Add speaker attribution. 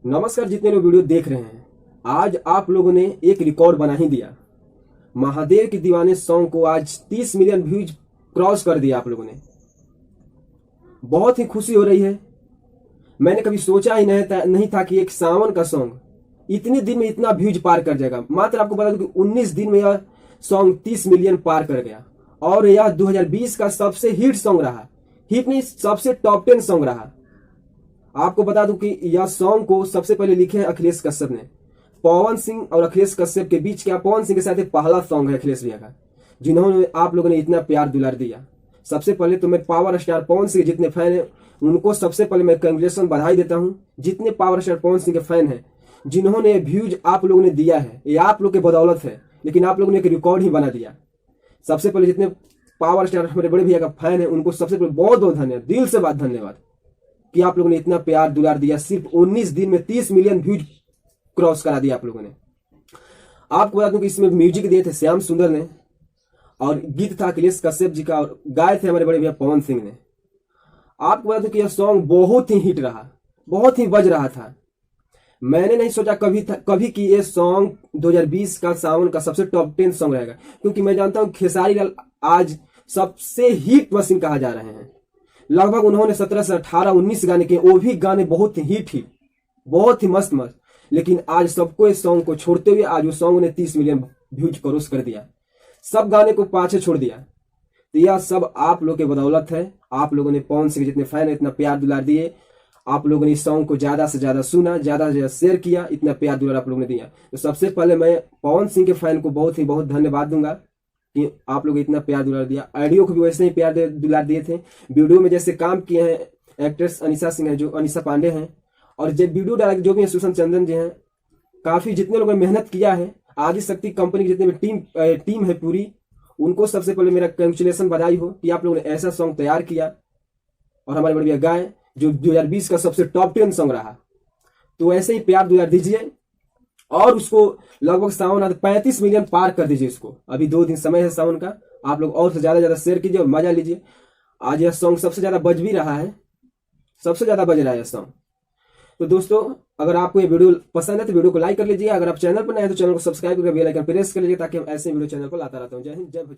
Speaker 1: नमस्कार। जितने लोग वीडियो देख रहे हैं, आज आप लोगों ने एक रिकॉर्ड बना ही दिया। महादेव के दीवाने सॉन्ग को आज 30 मिलियन व्यूज क्रॉस कर दिया आप लोगों ने। बहुत ही खुशी हो रही है। मैंने कभी सोचा ही नहीं था कि एक सावन का सॉन्ग इतने दिन में इतना व्यूज पार कर जाएगा। मात्र आपको बता दूं कि 19 दिन में यह सॉन्ग 30 मिलियन पार कर गया और यह 2020 का सबसे हिट सॉन्ग रहा। हिट नहीं, सबसे टॉप 10 सॉन्ग रहा। आपको बता दूं कि यह सॉन्ग को सबसे पहले लिखे हैं अखिलेश कश्यप ने। पवन सिंह और अखिलेश कश्यप के बीच क्या, पवन सिंह के साथ पहला सॉन्ग है अखिलेश भैया का, जिन्होंने आप लोगों ने इतना प्यार दुलार दिया। सबसे पहले तो मैं पावर स्टार पवन सिंह के जितने फैन हैं उनको सबसे पहले मैं कंग्रेचुलेशन बधाई देता हूं। जितने पावर स्टार पवन सिंह के फैन हैं, जिन्होंने व्यूज आप लोगों ने दिया है, ये आप लोग के बदौलत है, लेकिन आप लोगों ने एक रिकॉर्ड ही बना दिया। सबसे पहले जितने पावर स्टार मेरे बड़े भैया का फैन है उनको सबसे पहले बहुत बहुत धन्यवाद, दिल से बात धन्यवाद कि आप लोगों ने इतना प्यार दुलार दिया। सिर्फ 19 दिन में 30 मिलियन व्यूज क्रॉस करा दिया आप लोगों ने। आपको बता दूं कि इसमें म्यूजिक दिए थे श्याम सुंदर ने और गीत था अखिलेश कश्यप जी का और गाए थे हमारे बड़े भैया पवन सिंह ने। आपको बता दूं कि यह सॉन्ग बहुत ही हिट रहा, बहुत ही बज रहा था। मैंने नहीं सोचा कभी कि ये सॉन्ग 2020 का सावन का सबसे टॉप 10 सॉन्ग रहेगा, क्योंकि मैं जानता हूं खेसारी लाल आज सबसे हिट मशीन कहा जा रहे हैं। लगभग उन्होंने 17 से 18 19 गाने किए, वो भी गाने बहुत ही हिट, बहुत ही मस्त मस्त। लेकिन आज सबको इस सॉन्ग को छोड़ते हुए आज उस सॉन्ग ने 30 मिलियन व्यूज क्रॉस कर दिया। सब गाने को पाछे छोड़ दिया। तो यह सब आप लोग के बदौलत है। आप लोगों ने पवन सिंह जितने फैन है इतना प्यार दुलार दिए। आप लोगों ने इस सॉन्ग को ज्यादा से ज्यादा सुना, ज्यादा से ज्यादा शेयर किया, इतना प्यार दुलार आप लोगों ने दिया। तो सबसे पहले मैं पवन सिंह के फैन को बहुत ही बहुत धन्यवाद दूंगा कि आप लोग इतना प्यार दुलार दिया। ऑडियो को भी वैसे ही प्यार दुलार दिए थे। वीडियो में जैसे काम किए हैं एक्ट्रेस अनीसा सिंह है, जो अनीसा पांडे हैं, और जो वीडियो डायरेक्टर जो भी है सुशांत चंदन जी हैं। काफी जितने लोगों ने मेहनत किया है, आदि शक्ति कंपनी की जितने भी टीम है पूरी, उनको सबसे पहले मेरा कंग्रेचुलेशन बधाई हो कि आप लोगों ने ऐसा सॉन्ग तैयार किया और हमारे बड़े भैया गाए जो 2020 का सबसे टॉप 10 सॉन्ग रहा। तो ऐसे ही प्यार दुलार दीजिए और उसको लगभग सावन 35 मिलियन पार कर दीजिए। इसको अभी 2 दिन समय है सावन का। आप लोग और से ज्यादा शेयर कीजिए और मजा लीजिए। आज यह सॉन्ग सबसे ज्यादा बज भी रहा है, सबसे ज्यादा बज रहा है यह सॉन्ग। तो दोस्तों, अगर आपको ये वीडियो पसंद है तो वीडियो को लाइक कर लीजिए। अगर आप चैनल पर नए हैं तो चैनल को सब्सक्राइब करके बेल आइकन प्रेस कर लीजिए ताकि हम ऐसे वीडियो चैनल पर लाता रहता हूँ। जय हिंद, जय भोजपुरी।